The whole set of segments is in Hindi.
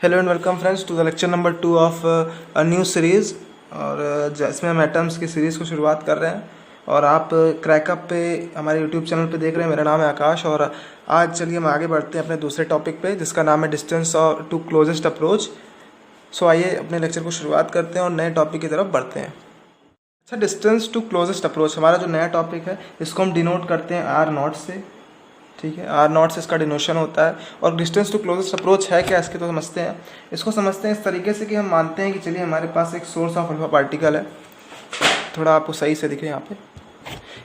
Hello and welcome friends to the lecture number 2 of a new series. और इसमें हम एटम्स की सीरीज़ को शुरुआत कर रहे हैं और आप क्रैकअप पे हमारे यूट्यूब चैनल पे देख रहे हैं। मेरा नाम है आकाश और आज चलिए हम आगे बढ़ते हैं अपने दूसरे टॉपिक पे जिसका नाम है डिस्टेंस और टू क्लोजेस्ट अप्रोच। सो आइए अपने लेक्चर को शुरुआत करते हैं और नए टॉपिक की तरफ बढ़ते हैं। अच्छा, डिस्टेंस टू क्लोजेस्ट अप्रोच हमारा जो नया टॉपिक है इसको हम डिनोट करते हैं R0 से। ठीक है, R0 से इसका डिनोशन होता है। और डिस्टेंस टू क्लोजेस्ट अप्रोच है क्या, इसके तो समझते हैं। इसको समझते हैं इस तरीके से कि हम मानते हैं कि चलिए हमारे पास एक सोर्स ऑफ अल्फा पार्टिकल है। थोड़ा आपको सही से दिखे यहाँ पे,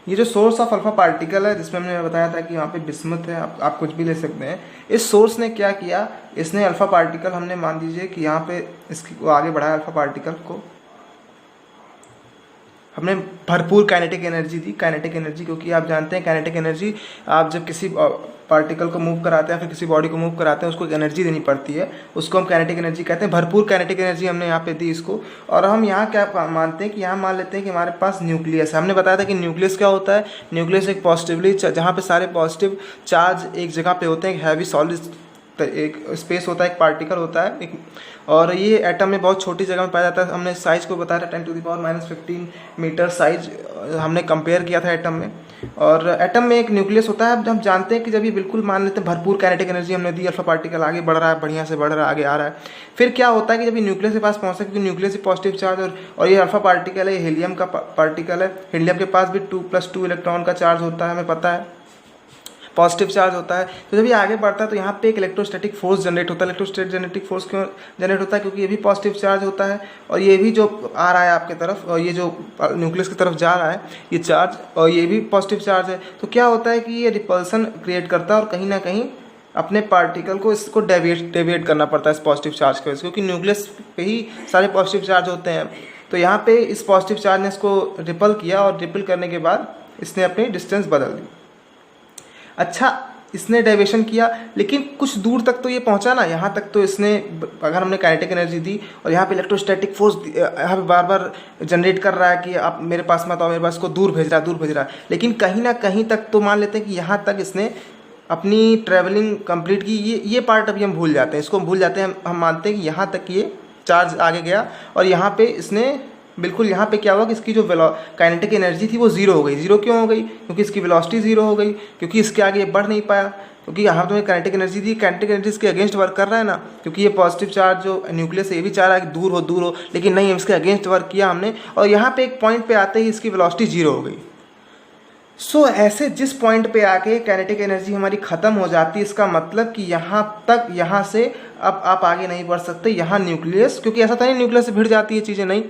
ये जो सोर्स ऑफ अल्फा पार्टिकल है जिसमें हमने बताया था कि यहाँ पे बिस्मथ है, आप कुछ भी ले सकते हैं। इस सोर्स ने क्या किया, इसने अल्फा पार्टिकल, हमने मान लीजिए कि यहाँ पे इसकी आगे बढ़ाया अल्फा पार्टिकल को, हमने भरपूर काइनेटिक एनर्जी दी। काइनेटिक एनर्जी क्योंकि आप जानते हैं काइनेटिक एनर्जी, आप जब किसी पार्टिकल को मूव कराते हैं फिर किसी बॉडी को मूव कराते हैं उसको एक एनर्जी देनी पड़ती है, उसको हम काइनेटिक एनर्जी कहते हैं। भरपूर काइनेटिक एनर्जी हमने यहाँ पे दी इसको। और हम यहाँ क्या मानते हैं कि यहाँ मान लेते हैं कि हमारे पास न्यूक्लियस है। हमने बताया था कि न्यूक्लियस क्या होता है। न्यूक्लियस एक पॉजिटिवली, जहाँ पे सारे पॉजिटिव चार्ज एक जगह पे होते हैं, एक हैवी सॉलिड एक स्पेस होता है, एक पार्टिकल होता है एक, और ये एटम में बहुत छोटी जगह में पाया जाता है। हमने साइज को बताया था 10⁻⁻15 मीटर साइज हमने कंपेयर किया था एटम में। और एटम में एक न्यूक्लियस होता है। अब हम जानते हैं कि जब ये बिल्कुल मान लेते हैं भरपूर काइनेटिक एनर्जी हमने दी, अल्फा पार्टिकल आगे बढ़ रहा है, बढ़िया से बढ़ रहा है, आगे आ रहा है। फिर क्या होता है कि जब ये न्यूक्लियस के पास पहुंचता है, क्योंकि न्यूक्लियस से पॉजिटिव चार्ज और ये अल्फा पार्टिकल है, ये हीलियम का पार्टिकल है। हीलियम के पास भी 2+2 इलेक्ट्रॉन का चार्ज होता है, हमें पता है, पॉजिटिव चार्ज होता है। तो जब ये आगे बढ़ता है तो यहाँ पे एक इलेक्ट्रोस्टैटिक फोर्स जनरेट होता है। इलेक्ट्रोस्टैटिक फोर्स क्यों जनरेट होता है, क्योंकि ये भी पॉजिटिव चार्ज होता है और ये भी जो आ रहा है आपके तरफ, और ये जो न्यूक्लियस की तरफ जा रहा है ये चार्ज, और ये भी पॉजिटिव चार्ज है। तो क्या होता है कि ये रिपल्सन क्रिएट करता है और कहीं ना कहीं अपने पार्टिकल को इसको डेविएट करना पड़ता है इस पॉजिटिव चार्ज की वजह से, क्योंकि न्यूक्लियस पे ही सारे पॉजिटिव चार्ज होते हैं। तो यहाँ पे इस पॉजिटिव चार्ज ने इसको रिपल किया और रिपल करने के बाद इसने अपनी डिस्टेंस बदल दी। अच्छा, इसने डेविएशन किया लेकिन कुछ दूर तक तो ये पहुंचा ना, यहाँ तक तो इसने, अगर हमने काइनेटिक एनर्जी दी और यहाँ पे इलेक्ट्रोस्टैटिक फोर्स यहाँ पे बार बार जनरेट कर रहा है कि आप मेरे पास मत आओ, मेरे पास को दूर भेज रहा है, लेकिन कहीं ना कहीं तक तो मान लेते हैं कि यहाँ तक इसने अपनी ट्रैवलिंग कंप्लीट की। ये पार्ट अभी हम भूल जाते हैं, इसको हम भूल जाते हैं। हम मानते हैं कि यहाँ तक ये चार्ज आगे गया और यहाँ पे इसने बिल्कुल, यहाँ पे क्या हुआ कि इसकी जो काइनेटिक एनर्जी थी वो जीरो हो गई। जीरो क्यों हो गई, क्योंकि इसकी वेलोसिटी जीरो हो गई, क्योंकि इसके आगे ये बढ़ नहीं पाया, क्योंकि यहाँ तो काइनेटिक एनर्जी दी, काइनेटिक एनर्जी इसके अगेंस्ट वर्क कर रहा है ना, क्योंकि ये पॉजिटिव चार्ज जो न्यूक्लियस है ये भी चाह रहा है कि दूर हो, लेकिन नहीं, इसके अगेंस्ट वर्क किया हमने और यहाँ पे एक पॉइंट पे आते ही इसकी वेलोसिटी जीरो हो गई। सो ऐसे जिस पॉइंट पे आके काइनेटिक एनर्जी हमारी ख़त्म हो जाती है, इसका मतलब कि यहाँ तक, यहाँ से अब आप आगे नहीं बढ़ सकते। यहाँ न्यूक्लियस, क्योंकि ऐसा था नहीं न्यूक्लियस से भिड़ जाती है चीज़ें, नहीं,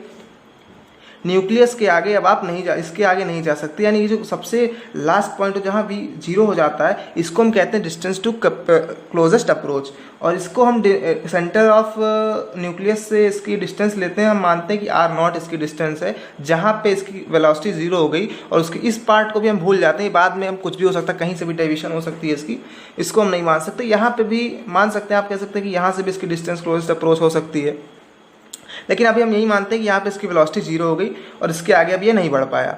न्यूक्लियस के आगे अब आप नहीं इसके आगे नहीं जा सकते। यानी ये जो सबसे लास्ट पॉइंट है जहाँ भी जीरो हो जाता है, इसको हम कहते हैं डिस्टेंस टू क्लोजेस्ट अप्रोच। और इसको हम सेंटर ऑफ न्यूक्लियस से इसकी डिस्टेंस लेते हैं। हम मानते हैं कि R0 इसकी डिस्टेंस है, जहाँ पे इसकी वेलोसिटी जीरो हो गई और उसकी इस पार्ट को भी हम भूल जाते हैं। बाद में हम कुछ भी हो सकता है, कहीं से भी डेविएशन हो सकती है इसकी, इसको हम नहीं मान सकते। यहाँ पे भी मान सकते हैं, आप कह सकते हैं कि यहाँ से भी इसकी डिस्टेंस क्लोजेस्ट अप्रोच हो सकती है, लेकिन अभी हम यही मानते हैं कि यहाँ पे इसकी वेलोसिटी जीरो हो गई और इसके आगे अब ये नहीं बढ़ पाया।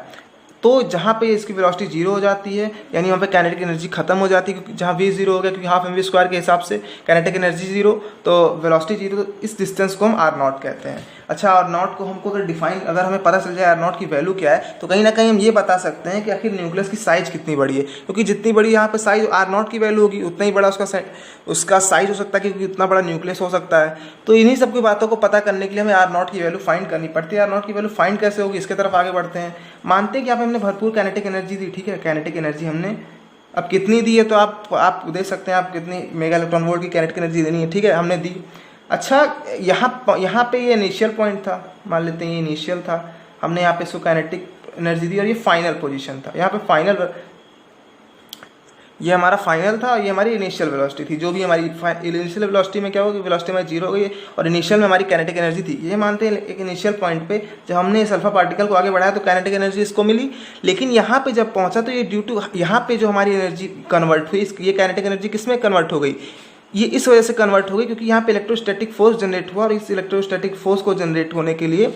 तो जहाँ पे इसकी वेलोसिटी जीरो हो जाती है, यानी वहाँ पे काइनेटिक एनर्जी खत्म हो जाती है, क्योंकि जहाँ v जीरो हो गया, क्योंकि हाफ mv² के हिसाब से काइनेटिक एनर्जी जीरो तो वेलोसिटी जीरो, तो इस डिस्टेंस को हम R0 कहते हैं। अच्छा, R0 को हमको अगर डिफाइन, अगर हमें पता चल जाए R0 की वैल्यू क्या है, तो कहीं ना कहीं हम ये बता सकते हैं कि आखिर न्यूक्लियस की साइज कितनी बड़ी है, क्योंकि जितनी बड़ी यहाँ पे साइज R0 की वैल्यू होगी उतना ही बड़ा उसका साइज हो सकता है, क्योंकि उतना बड़ा न्यूक्लियस हो सकता है। तो इन्हीं सब की बातों को पता करने के लिए हमें R0 की वैल्यू फाइंड करनी पड़ती है। R0 की वैल्यू फाइंड कैसे होगी, इसके तरफ आगे बढ़ते हैं। मानते हैं कि यहाँ पे हमने भरपूर काइनेटिक एनर्जी दी, ठीक है, काइनेटिक एनर्जी हमने अब कितनी दी है, तो आप देख सकते हैं आप कितनी मेगा इलेक्ट्रॉन वोल्ट की काइनेटिक एनर्जी देनी है, ठीक है, हमने दी। अच्छा, यहाँ पे ये इनिशियल पॉइंट था, मान लेते हैं ये इनिशियल था, हमने यहाँ पे इसको काइनेटिक एनर्जी दी और ये फाइनल पोजीशन था। यहाँ पे फाइनल, ये हमारा फाइनल था और ये हमारी इनिशियल वेलोसिटी थी। जो भी हमारी इनिशियल वेलोसिटी में क्या होगी, वेलोसिटी हमारी जीरो हो गई और इनिशियल में हमारी काइनेटिक एनर्जी थी। ये मानते हैं एक इनिशियल पॉइंट पे जब हमने इस अल्फा पार्टिकल को आगे बढ़ाया तो काइनेटिक एनर्जी इसको मिली, लेकिन यहाँ पे जब पहुँचा तो ये ड्यू टू यहाँ पे जो हमारी एनर्जी कन्वर्ट हुई, ये काइनेटिक एनर्जी किस में कन्वर्ट हो गई, ये इस वजह से कन्वर्ट हो गई क्योंकि यहाँ पे इलेक्ट्रोस्टैटिक फोर्स जनरेट हुआ और इस इलेक्ट्रोस्टैटिक फोर्स को जनरेट होने के लिए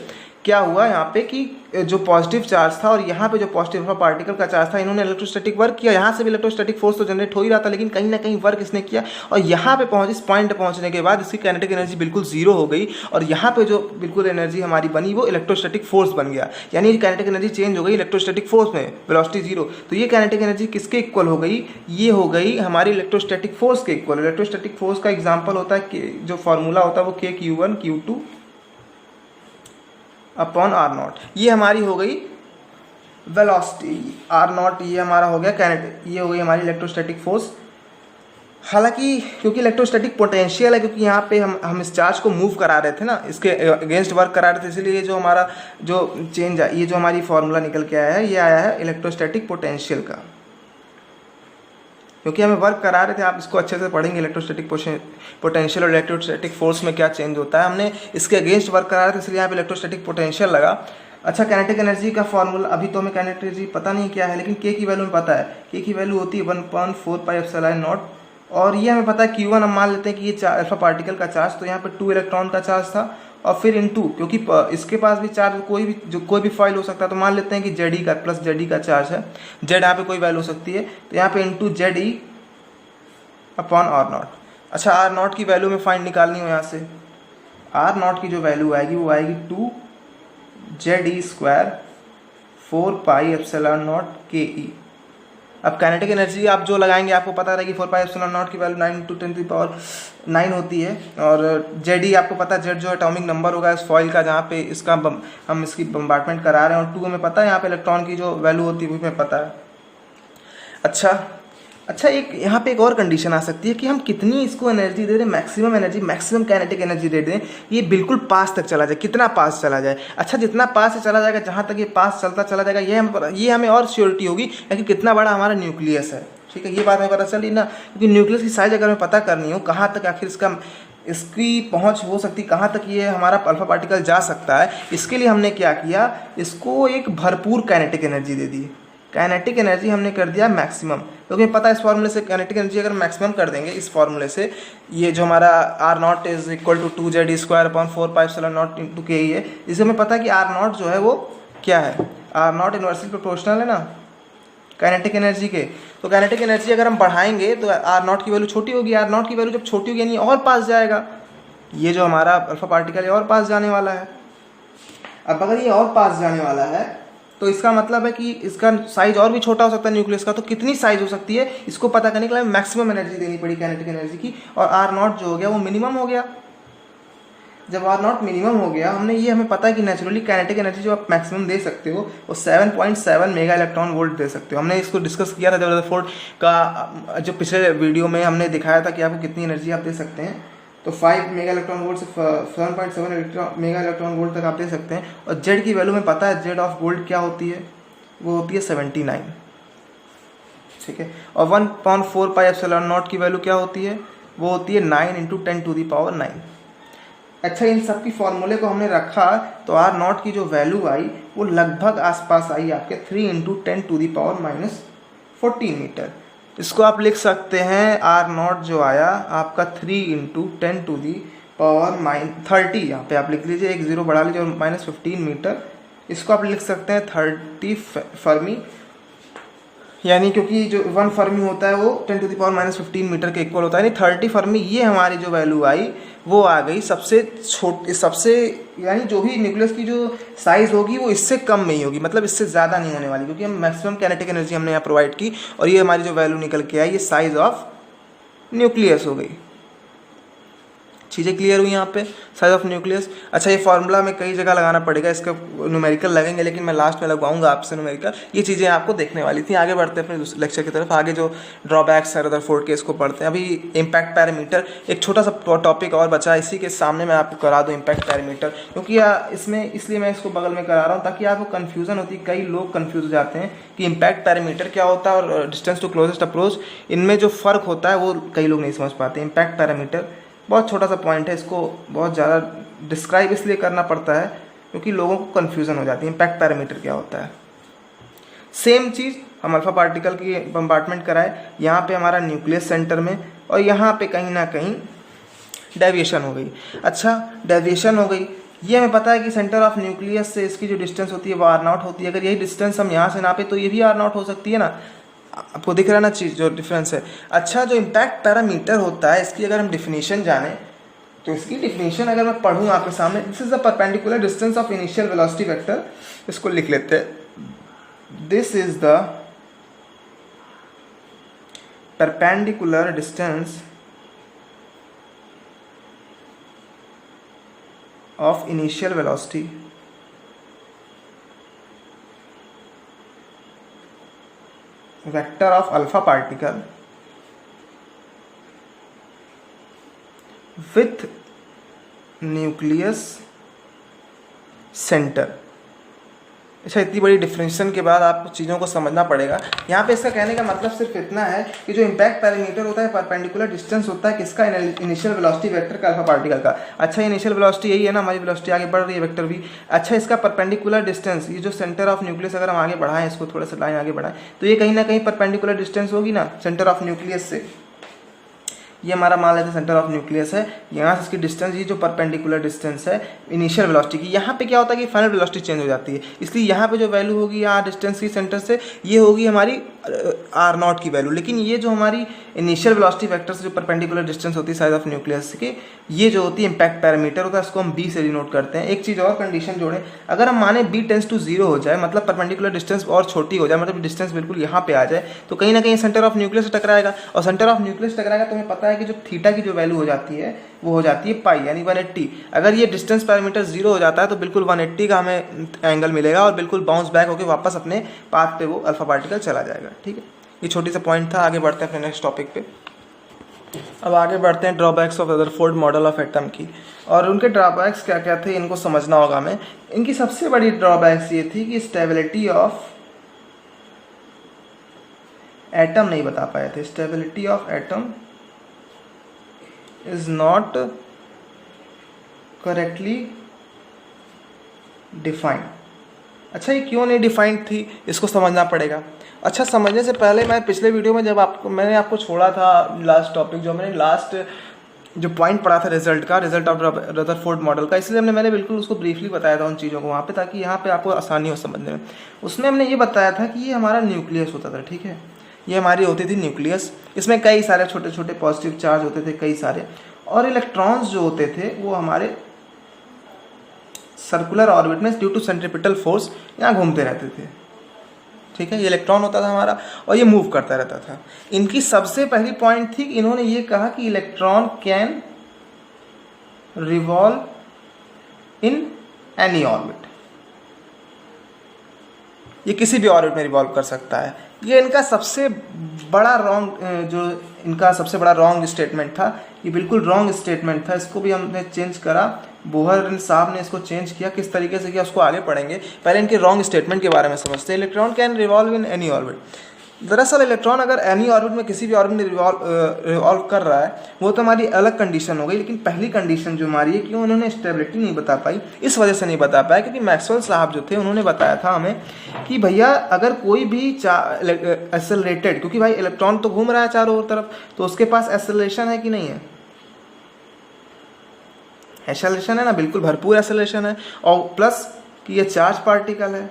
क्या हुआ यहाँ पे कि जो पॉजिटिव चार्ज था और यहाँ पे जो पॉजिटिव अल्फा पार्टिकल का चार्ज था, इन्होंने इलेक्ट्रोस्टैटिक वर्क किया। यहाँ से भी इलेक्ट्रोस्टैटिक फोर्स तो जनरेट हो ही रहा था, लेकिन कहीं ना कहीं वर्क इसने किया और यहाँ पे इस पॉइंट पे पहुँचने के बाद इसकी काइनेटिक एनर्जी बिल्कुल जीरो हो गई और यहाँ पे जो बिल्कुल एनर्जी हमारी बनी वो इलेक्ट्रोस्टैटिक फोर्स बन गया। यानी काइनेटिक एनर्जी चेंज हो गई इलेक्ट्रोस्टैटिक फोर्स में, वेलोसिटी जीरो। तो ये काइनेटिक एनर्जी किसके इक्वल हो गई? ये हो गई हमारी इलेक्ट्रोस्टैटिक फोर्स के इक्वल। इलेक्ट्रोस्टैटिक फोर्स का एग्जाम्पल होता है, जो फॉर्मूला होता है वो KQ1 Q2 अपॉन R0। ये हमारी हो गई वेलोसिटी R0, ये हमारा हो गया काइनेटिक, ये हो गई हमारी इलेक्ट्रोस्टैटिक फोर्स। हालांकि क्योंकि इलेक्ट्रोस्टैटिक पोटेंशियल है, क्योंकि यहाँ पे हम इस चार्ज को मूव करा रहे थे ना, इसके अगेंस्ट वर्क करा रहे थे, इसलिए जो हमारा जो चेंज है, ये जो हमारी फॉर्मूला निकल के आया है, ये आया है इलेक्ट्रोस्टैटिक पोटेंशियल का, क्योंकि हमें वर्क करा रहे थे। आप इसको अच्छे से पढ़ेंगे इलेक्ट्रोस्टैटिक पोटेंशियल और इलेक्ट्रोस्टैटिक फोर्स में क्या चेंज होता है। हमने इसके अगेंस्ट वर्क करा रहे थे, इसलिए यहाँ पे इलेक्ट्रोस्टैटिक पोटेंशियल लगा। अच्छा, काइनेटिक एनर्जी का फॉर्मूला अभी तो हमें काइनेटिक एनर्जी पता नहीं क्या है, लेकिन K की वैल्यू में पता है। K की वैल्यू होती है 1/4πε0 और ये हमें पता है Q1 हम मान लेते हैं कि ये अल्फा पार्टिकल का चार्ज, तो यहाँ पे 2 इलेक्ट्रॉन का चार्ज था और फिर इनटू, क्योंकि इसके पास भी चार्ज कोई भी फॉइल हो सकता है, तो मान लेते हैं कि Ze का प्लस Ze का चार्ज है। Z यहाँ पे कोई वैल्यू हो सकती है, तो यहाँ पे इंटू Ze अपॉन R0। अच्छा, R0 की वैल्यू में फाइंड निकालनी हो यहाँ से, R0 की जो वैल्यू आएगी वो आएगी 2Ze² 4πε0 KE। अब काइनेटिक एनर्जी आप जो लगाएंगे आपको पता रहेगी 4πε0 की वैल्यू 9 होती है और Ze आपको पता है, Z जो एटॉमिक नंबर होगा इस फॉइल का जहाँ पे हम इसकी बम्बार्टमेंट करा रहे हैं, और 2 हमें पता है यहाँ पे इलेक्ट्रॉन की जो वैल्यू होती है वो हमें पता है। अच्छा, एक यहाँ पे एक और कंडीशन आ सकती है कि हम कितनी इसको एनर्जी दे दें, मैक्सिमम काइनेटिक एनर्जी दे दें, ये बिल्कुल पास तक चला जाए। कितना पास चला जाए? अच्छा, जितना पास से चला जाएगा, जहाँ तक ये पास चलता चला जाएगा, ये हमें और श्योरिटी होगी कि कितना बड़ा हमारा न्यूक्लियस है। ठीक है, ये बात हमें पता चली ना, क्योंकि न्यूक्लियस की साइज अगर हमें पता करनी हो, कहाँ तक आखिर इसकी पहुंच हो सकती, कहाँ तक ये हमारा अल्फा पार्टिकल जा सकता है, इसके लिए हमने क्या किया, इसको एक भरपूर काइनेटिक एनर्जी दे दी। काइनेटिक एनर्जी हमने कर दिया मैक्सिमम, क्योंकि पता है इस फॉर्मूले से काइनेटिक एनर्जी अगर मैक्सिमम कर देंगे इस फॉर्मूले से, ये जो हमारा R0 is equal to 2Ze² upon 4πε0 into KE है, इससे हमें पता है कि R0 जो है वो क्या है, R0 इन्वर्सली प्रोपोर्शनल है ना काइनेटिक एनर्जी के। तो काइनेटिक एनर्जी अगर हम बढ़ाएंगे तो R0 की वैल्यू छोटी होगी, R0 की वैल्यू जब छोटी होगी यानी और पास जाएगा, ये जो हमारा अल्फा पार्टिकल है और पास जाने वाला है। अब अगर ये और पास जाने वाला है तो इसका मतलब है कि इसका साइज और भी छोटा हो सकता है न्यूक्लियस का, तो कितनी साइज हो सकती है इसको पता करने के लिए मैक्सिमम एनर्जी देनी पड़ी काइनेटिक एनर्जी की, और R0 जो हो गया वो मिनिमम हो गया। जब R0 मिनिमम हो गया, हमें पता है कि नेचुरली काइनेटिक एनर्जी जो आप मैक्सिमम दे सकते हो वो 7.7 मेगा इलेक्ट्रॉन वोल्ट दे सकते हो। हमने इसको डिस्कस किया था जब रदरफोर्ड का जो पिछले वीडियो में हमने दिखाया था कि आपको कितनी एनर्जी आप दे सकते हैं, तो 5 मेगा इलेक्ट्रॉन वोल्ट से 7.7 मेगा इलेक्ट्रॉन वोल्ट तक आप दे सकते हैं। और जेड की वैल्यू में पता है, जेड ऑफ गोल्ड क्या होती है, वो होती है 79। ठीक है, और 1/4πε0 की वैल्यू क्या होती है, वो होती है 9 × 10⁹। अच्छा, इन सब की फॉर्मूले को हमने रखा तो R0 की जो वैल्यू आई वो लगभग आसपास आई आपके 3 × 10⁻14 मीटर। इसको आप लिख सकते हैं R0 जो आया आपका 3 × 10⁻30, यहाँ पे आप लिख लीजिए, एक जीरो बढ़ा लीजिए और -15 मीटर। इसको आप लिख सकते हैं 30 फर्मी, यानी क्योंकि जो 1 फर्मी होता है वो 10⁻15 मीटर के इक्वल होता है, यानी 30 फर्मी। ये हमारी जो वैल्यू आई वो आ गई सबसे यानी जो भी न्यूक्लियस की जो साइज़ होगी वो इससे कम में ही होगी, मतलब इससे ज़्यादा नहीं होने वाली, क्योंकि हम मैक्सिमम काइनेटिक एनर्जी हमने यहाँ प्रोवाइड की और ये हमारी जो वैल्यू निकल के आई ये साइज़ ऑफ न्यूक्लियस हो गई। चीज़ें क्लियर हुई यहाँ पे, साइज ऑफ न्यूक्लियस। अच्छा, ये फार्मूला में कई जगह लगाना पड़ेगा, इसका न्यूमेरिकल लगेंगे, लेकिन मैं लास्ट में लगवाऊंगा आपसे न्यूमेरिकल। ये चीज़ें आपको देखने वाली थी। आगे बढ़ते हैं अपने लेक्चर की तरफ। आगे जो ड्रॉबैक्स है रदरफोर्ड के, इसको पढ़ते हैं। अभी इम्पैक्ट पैरामीटर, एक छोटा सा टॉपिक और बचा, इसी के सामने मैं आपको करा दूँ इम्पैक्ट पैरामीटर, क्योंकि इसमें इसलिए मैं इसको बगल में करा रहा हूँ ताकि आपको कन्फ्यूज़न होती है। कई लोग कन्फ्यूज हो जाते हैं कि इम्पैक्ट पैरामीटर क्या होता है और डिस्टेंस टू क्लोजेस्ट अप्रोच, इनमें जो फ़र्क होता है वो कई लोग नहीं समझ पाते। इम्पैक्ट पैरामीटर बहुत छोटा सा पॉइंट है, इसको बहुत ज़्यादा डिस्क्राइब इसलिए करना पड़ता है क्योंकि लोगों को कन्फ्यूज़न हो जाती है। इम्पैक्ट पैरामीटर क्या होता है? सेम चीज़ हम अल्फा पार्टिकल की बम्बार्टमेंट कराए, यहाँ पे हमारा न्यूक्लियस सेंटर में, और यहाँ पे कहीं ना कहीं डेविएशन हो गई। अच्छा, डेविएशन हो गई, ये हमें पता है कि सेंटर ऑफ न्यूक्लियस से इसकी जो डिस्टेंस होती है वो r0 होती है। अगर यही डिस्टेंस हम यहाँ से नापे तो ये भी r0 हो सकती है ना। आपको दिख रहा है ना चीज़ जो डिफरेंस है। अच्छा, जो इम्पैक्ट पैरामीटर होता है इसकी अगर हम डिफिनीशन जाने तो इसकी डिफिनीशन अगर मैं पढ़ूँ आपके सामने, this is the perpendicular distance of initial velocity vector. इसको लिख लेते हैं, this is the perpendicular distance of initial velocity vector of alpha particle with nucleus center। अच्छा, इतनी बड़ी डिफरेंशिएशन के बाद आपको चीज़ों को समझना पड़ेगा। यहाँ पे इसका कहने का मतलब सिर्फ इतना है कि जो इम्पैक्ट पैरामीटर होता है परपेंडिकुलर डिस्टेंस होता है किसका, इनिशियल वेलोसिटी वेक्टर का, अल्फा पार्टिकल का। अच्छा, इनिशियल वेलोसिटी यही है ना, हमारी वेलोसिटी आगे बढ़ रही है, वेक्टर भी। अच्छा, इसका परपेंडिकुलर डिस्टेंस, ये जो सेंटर ऑफ न्यूक्लियस अगर हम आगे बढ़ाएं, इसको थोड़ा सा लाइन आगे बढ़ाएं तो ये कहीं ना कहीं परपेंडिकुलर डिस्टेंस होगी ना सेंटर ऑफ न्यूक्लियस से। ये हमारा मान लेते हैं सेंटर ऑफ न्यूक्लियस है, यहाँ से इसकी डिस्टेंस, ये जो परपेंडिकुलर डिस्टेंस है इनिशियल वेलोसिटी की। यहाँ पे क्या होता है कि फाइनल वेलोसिटी चेंज हो जाती है, इसलिए यहाँ पे जो वैल्यू होगी यहाँ डिस्टेंस की सेंटर से, ये होगी हमारी r0 की वैल्यू। लेकिन ये जो हमारी इनिशियल वेलोसिटी वेक्टर से जो परपेंडिकुलर डिस्टेंस होती है साइड ऑफ न्यूक्लियस के, ये जो होती है इम्पैक्ट पैरामीटर होता है, इसको हम b से डिनोट करते हैं। एक चीज़ और कंडीशन जोड़ें, अगर हम माने b टेंस टू 0 हो जाए, मतलब परपेंडिकुलर डिस्टेंस और छोटी हो जाए, मतलब डिस्टेंस बिल्कुल यहाँ पे आ जाए, तो कहीं ना कहीं सेंटर ऑफ न्यूक्लियस से टकराएगा। और सेंटर ऑफ न्यूक्लियस टकराएगा तो हमें पता है कि जो थीटा की जो वैल्यू हो जाती है वो हो जाती है पाई, यानी 180। अगर ये डिस्टेंस पैरामीटर 0 हो जाता है तो बिल्कुल 180 का हमें एंगल मिलेगा और बिल्कुल बाउंस बैक होकर वापस अपने पाथ पे वो अल्फा पार्टिकल चला जाएगा। ठीक है, ये छोटी सा पॉइंट था। आगे बढ़ते हैं अपने नेक्स्ट टॉपिक पे। अब आगे बढ़ते हैं drawbacks of Rutherford model of atom की, और उनके ड्रॉबैक्स क्या क्या थे इनको समझना होगा हमें। इनकी सबसे बड़ी ड्रॉबैक्स ये थी कि स्टेबिलिटी ऑफ एटम नहीं बता पाए थे। Stability of atom is not correctly defined. अच्छा, ये क्यों नहीं डिफाइंड थी, इसको समझना पड़ेगा। अच्छा, समझने से पहले मैं पिछले वीडियो में जब मैंने आपको छोड़ा था लास्ट टॉपिक, जो मैंने लास्ट जो पॉइंट पढ़ा था रिजल्ट ऑफ रदरफोर्ड मॉडल का, इसलिए मैंने बिल्कुल उसको ब्रीफली बताया था उन चीज़ों को वहाँ पे, ताकि यहाँ पे आपको आसानी हो समझने में। उसमें हमने ये बताया था कि ये हमारा न्यूक्लियस होता था। ठीक है, ये हमारी होती थी न्यूक्लियस, इसमें कई सारे छोटे छोटे पॉजिटिव चार्ज होते थे, कई सारे, और इलेक्ट्रॉन्स जो होते थे वो हमारे सर्कुलर ऑर्बिट में ड्यू टू सेंट्रीपिटल फोर्स यहाँ घूमते रहते थे। ठीक है, ये इलेक्ट्रॉन होता था हमारा और ये मूव करता रहता था। इनकी सबसे पहली पॉइंट थी कि इन्होंने ये कहा कि electron can revolve in any orbit, ये किसी भी ऑर्बिट में रिवॉल्व कर सकता है। ये इनका सबसे बड़ा रॉन्ग स्टेटमेंट था। ये बिल्कुल रॉन्ग स्टेटमेंट था, इसको भी हमने चेंज करा, बोहर साहब ने इसको चेंज किया। किस तरीके से किया उसको आगे पढ़ेंगे, पहले इनके रॉन्ग स्टेटमेंट के बारे में समझते हैं। Electron can revolve in any orbit. दरअसल इलेक्ट्रॉन अगर एनी ऑर्बिट में किसी भी ऑर्बिट में रिवॉल्व कर रहा है वो तो हमारी अलग कंडीशन हो गई, लेकिन पहली कंडीशन जो हमारी है, क्यों उन्होंने स्टेबिलिटी नहीं बता पाई, इस वजह से नहीं बता पाया क्योंकि मैक्सवेल साहब जो थे उन्होंने बताया था हमें कि भैया अगर कोई भी एक्सेलरेटेड, क्योंकि भाई इलेक्ट्रॉन तो घूम रहा है चारों ओर तरफ, तो उसके पास एक्सेलरेशन है कि नहीं है, एक्सेलरेशन है ना, बिल्कुल भरपूर एक्सेलरेशन है, और प्लस कि ये चार्ज पार्टिकल है।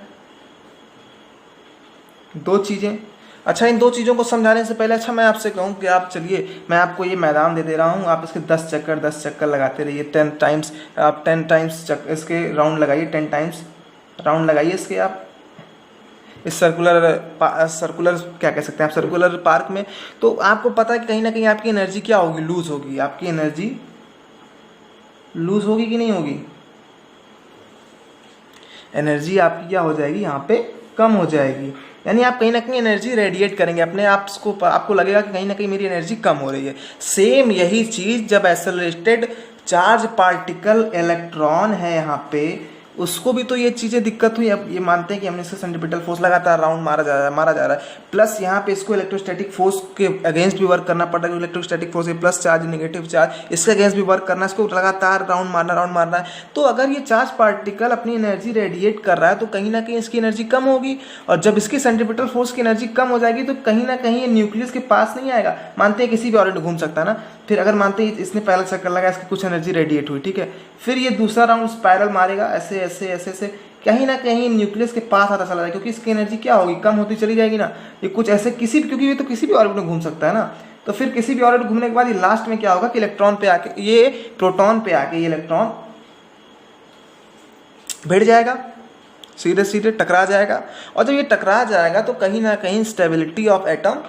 दो चीज़ें। अच्छा, इन दो चीज़ों को समझाने से पहले अच्छा मैं आपसे कहूँ कि आप चलिए मैं आपको ये मैदान दे रहा हूँ, आप इसके 10 चक्कर लगाते रहिए, 10 टाइम्स आप 10 टाइम्स इसके राउंड लगाइए, 10 टाइम्स राउंड लगाइए इसके आप इस सर्कुलर क्या कह सकते हैं आप, सर्कुलर पार्क में। तो आपको पता है कि कहीं ना कहीं आपकी एनर्जी क्या होगी, लूज होगी। आपकी एनर्जी लूज होगी कि नहीं होगी, एनर्जी आपकी क्या हो जाएगी, यहाँ पे कम हो जाएगी। यानी आप कहीं ना कहीं एनर्जी रेडिएट करेंगे अपने आप को, आपको लगेगा कि कहीं ना कहीं मेरी एनर्जी कम हो रही है। सेम यही चीज़ जब एक्सेलरेटेड चार्ज पार्टिकल इलेक्ट्रॉन है यहाँ पे, उसको भी तो ये चीज़ें दिक्कत हुई। अब ये मानते हैं कि हमने इसका सेंट्रीपिटल फोर्स लगातार राउंड मारा जा रहा है, प्लस यहाँ पे इसको इलेक्ट्रोस्टैटिक फोर्स के अगेंस्ट भी वर्क करना पड़ रहा है। इलेक्ट्रोस्टैटिक फोर्स है प्लस चार्ज नेगेटिव चार्ज, इसके अगेंस्ट भी वर्क करना है, इसको लगातार राउंड मारना है। तो अगर ये चार्ज पार्टिकल अपनी एनर्जी रेडिएट कर रहा है तो कहीं ना कहीं इसकी एनर्जी कम होगी, और जब इसकी सेंट्रीपिटल फोर्स की एनर्जी कम हो जाएगी तो कहीं ना कहीं ये न्यूक्लियस के पास नहीं आएगा। मानते हैं किसी भी ऑर्बिट में घूम सकता है ना, फिर अगर मानते हैं इसने पहला चक्कर लगाया, इसकी कुछ एनर्जी रेडिएट हुई, ठीक है, फिर ये दूसरा राउंड स्पाइरल मारेगा ऐसे ऐसे ऐसे ऐसे, कहीं ना कहीं न्यूक्लियस के पास आता चला जाएगा, क्योंकि इसकी एनर्जी क्या होगी, कम होती चली जाएगी ना। ये कुछ ऐसे क्योंकि ये तो किसी भी ऑर्बिट में घूम सकता है ना, तो फिर किसी भी ऑर्बिट घूमने के बाद ये लास्ट में क्या होगा कि इलेक्ट्रॉन पे आके, ये प्रोटॉन पे आके ये इलेक्ट्रॉन भिड़ जाएगा, सीधे सीधे टकरा जाएगा। और जब ये टकरा जाएगा तो कहीं ना कहीं स्टेबिलिटी ऑफ एटम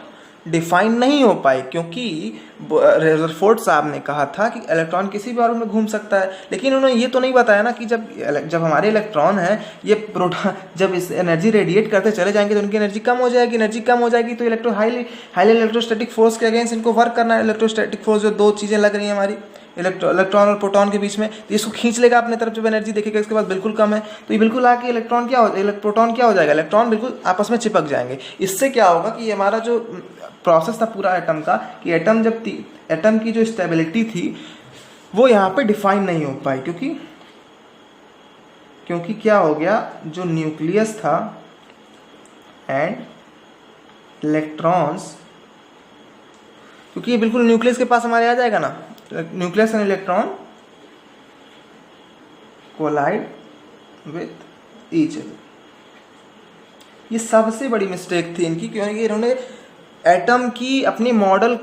डिफाइन नहीं हो पाई, क्योंकि रदरफोर्ड साहब ने कहा था कि इलेक्ट्रॉन किसी भी ऑर्बिट में घूम सकता है, लेकिन उन्होंने ये तो नहीं बताया ना कि जब हमारे इलेक्ट्रॉन हैं ये प्रोटॉन जब इस एनर्जी रेडिएट करते चले जाएंगे तो उनकी एनर्जी कम हो जाएगी। एनर्जी कम हो जाएगी तो हाईली इलेक्ट्रोस्टैटिक फोर्स के अगेंस्ट इनको वर्क करना है। इलेक्ट्रोस्टैटिक फोर्स जो दो चीज़ें लग रही हैं हमारी इलेक्ट्रॉन और प्रोटॉन के बीच में, तो इसको खींच लेगा अपने तरफ। जब एनर्जी देखेगा इसके बाद बिल्कुल कम है तो ये बिल्कुल आके प्रोटॉन क्या हो जाएगा, इलेक्ट्रॉन बिल्कुल आपस में चिपक जाएंगे। इससे क्या होगा कि हमारा जो प्रोसेस था पूरा एटम का, कि एटम की जो स्टेबिलिटी थी वो यहाँ पे डिफाइन नहीं हो पाई, क्योंकि क्या हो गया, जो न्यूक्लियस था एंड इलेक्ट्रॉन्स, क्योंकि ये बिल्कुल न्यूक्लियस के पास हमारे आ जाएगा ना, nucleus and electron collide with each other. ये सबसे बड़ी मिस्टेक थी इनकी, क्योंकि इन्होंने एटम की अपने मॉडल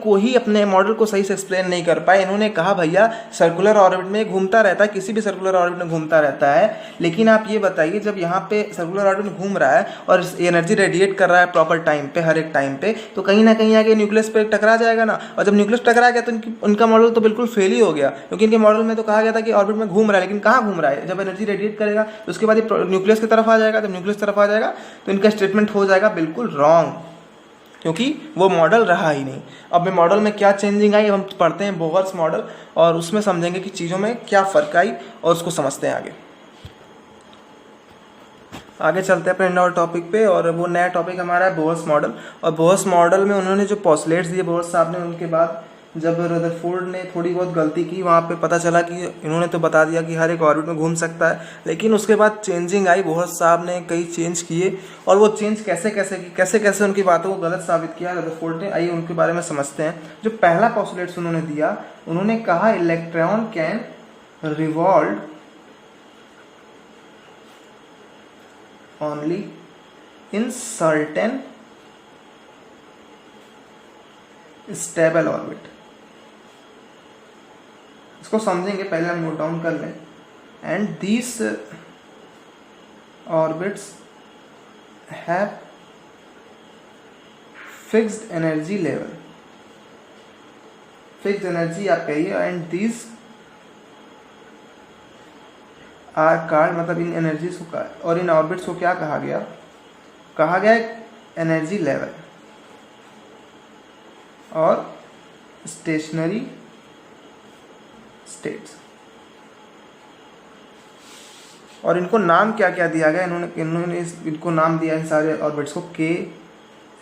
को सही से एक्सप्लेन नहीं कर पाए। इन्होंने कहा भैया सर्कुलर ऑर्बिट में घूमता रहता है, किसी भी सर्कुलर ऑर्बिट में घूमता रहता है, लेकिन आप ये बताइए जब यहाँ पे सर्कुलर ऑर्बिट में घूम रहा है और एनर्जी रेडिएट कर रहा है प्रॉपर टाइम पे, हर एक टाइम पे, तो कहीं ना कहीं आगे न्यूक्लियस पे टकरा जाएगा ना। और जब न्यूक्लियस टकरा गया तो उनका मॉडल तो बिल्कुल फेल ही हो गया, क्योंकि इनके मॉडल में तो कहा गया था कि ऑर्बिट में घूम रहा है, लेकिन कहाँ घूम रहा है, जब एनर्जी रेडिएट करेगा तो उसके बाद ये न्यूक्लियस की तरफ आ जाएगा। जब न्यूक्लियस तरफ आ जाएगा तो इनका स्टेटमेंट हो जाएगा बिल्कुल रॉन्ग, क्योंकि वो मॉडल रहा ही नहीं। अब मैं मॉडल में क्या चेंजिंग आई हम पढ़ते हैं बोहर्स मॉडल, और उसमें समझेंगे कि चीज़ों में क्या फ़र्क आई और उसको समझते हैं आगे चलते हैं अपने नए टॉपिक पे। और वो नया टॉपिक हमारा है बोहर्स मॉडल। और बोहर्स मॉडल में उन्होंने जो पोस्टुलेट्स दिए बोहर्स साहब ने, उनके बाद जब रदरफोर्ड ने थोड़ी बहुत गलती की, वहाँ पे पता चला कि इन्होंने तो बता दिया कि हर एक ऑर्बिट में घूम सकता है, लेकिन उसके बाद चेंजिंग आई, बोहर्स साहब ने कई चेंज किए, और वो चेंज कैसे उनकी बातों को गलत साबित किया रदरफोर्ड ने, आइए उनके बारे में समझते हैं। जो पहला पोस्टुलेट्स उन्होंने दिया, उन्होंने कहा electron can revolve only in certain stable orbit. इसको समझेंगे, पहले हम नोट डाउन कर लें। And these orbits have fixed energy level, fixed energy आप कहिए, एंड दीज आर कॉल्ड, मतलब इन एनर्जीज को और इन ऑर्बिट्स को क्या कहा गया एनर्जी लेवल और स्टेशनरी स्टेट्स। और इनको नाम क्या क्या दिया गया, इन्होंने इनको नाम दिया है सारे ऑर्बिट्स को K,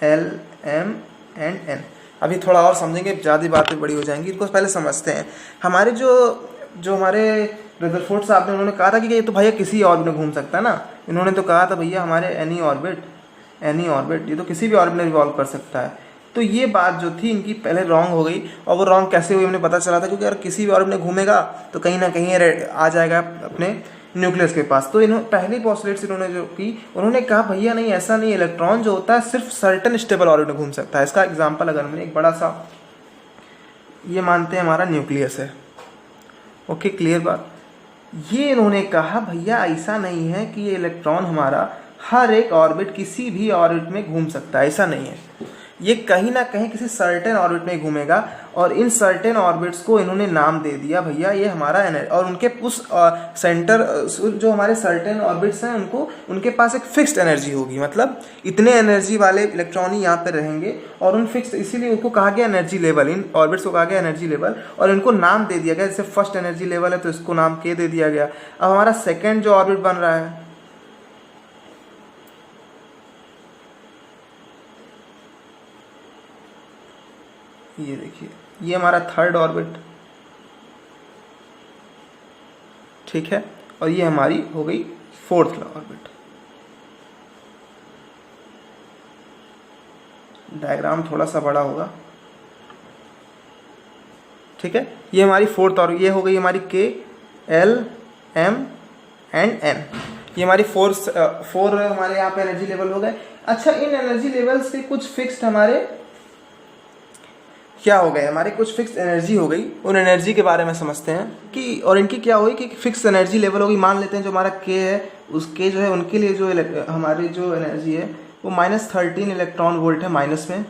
L, M and N। अभी थोड़ा और समझेंगे, ज़्यादा बातें बड़ी हो जाएंगी, इनको पहले समझते हैं। हमारे जो हमारे रदरफोर्ड साहब ने, उन्होंने कहा था कि ये तो भैया किसी ऑर्बिट में घूम सकता है ना। इन्होंने तो कहा था भैया हमारे एनी ऑर्बिट ये तो किसी भी ऑर्बिट में रिवॉल्व कर सकता है। तो ये बात जो थी इनकी पहले रॉन्ग हो गई, और वो रॉन्ग कैसे हुई हमें पता चला था, क्योंकि अगर किसी भी ऑर्बिट में घूमेगा तो कहीं ना कहीं आ जाएगा अपने न्यूक्लियस के पास। तो पहली पोस्टुलेट्स इन्होंने जो की, उन्होंने कहा भैया नहीं, ऐसा नहीं, इलेक्ट्रॉन जो होता है सिर्फ सर्टेन स्टेबल ऑर्बिट में घूम सकता है। इसका एग्जाम्पल अगर हमने एक बड़ा सा ये मानते हैं हमारा न्यूक्लियस है, ओके क्लियर बात। ये इन्होंने कहा भैया ऐसा नहीं है कि ये इलेक्ट्रॉन हमारा हर एक ऑर्बिट किसी भी ऑर्बिट में घूम सकता है, ऐसा नहीं है। ये कहीं ना कहीं किसी सर्टेन ऑर्बिट में घूमेगा, और इन सर्टेन ऑर्बिट्स को इन्होंने नाम दे दिया भैया ये हमारा एनर्जी, और उनके उस सेंटर जो हमारे सर्टेन ऑर्बिट्स हैं उनको उनके पास एक फिक्स्ड एनर्जी होगी, मतलब इतने एनर्जी वाले इलेक्ट्रॉन ही यहाँ पर रहेंगे, और उन फिक्स, इसीलिए उनको कहा गया एनर्जी लेवल, इन ऑर्बिट्स को कहा गया एनर्जी लेवल, और इनको नाम दे दिया गया। जैसे फर्स्ट एनर्जी लेवल है तो इसको नाम के दे दिया गया। अब हमारा सेकेंड जो ऑर्बिट बन रहा है, ये देखिए ये हमारा थर्ड ऑर्बिट, ठीक है, और ये हमारी हो गई फोर्थ ऑर्बिट। डायग्राम थोड़ा सा बड़ा होगा, ठीक है। ये हमारी फोर्थ ऑर्बिट, ये हो गई हमारी के, एल, एम एंड एन। ये हमारी फोर हमारे यहाँ पे एनर्जी लेवल हो गए। अच्छा, इन एनर्जी लेवल्स के कुछ फिक्स्ड हमारे क्या हो गए, हमारे कुछ फिक्स एनर्जी हो गई। उन एनर्जी के बारे में समझते हैं कि, और इनकी क्या हुई कि फिक्स एनर्जी लेवल होगी। मान लेते हैं जो हमारा के है, उसके जो है उनके लिए जो हमारी जो एनर्जी है वो -13 इलेक्ट्रॉन वोल्ट है माइनस में,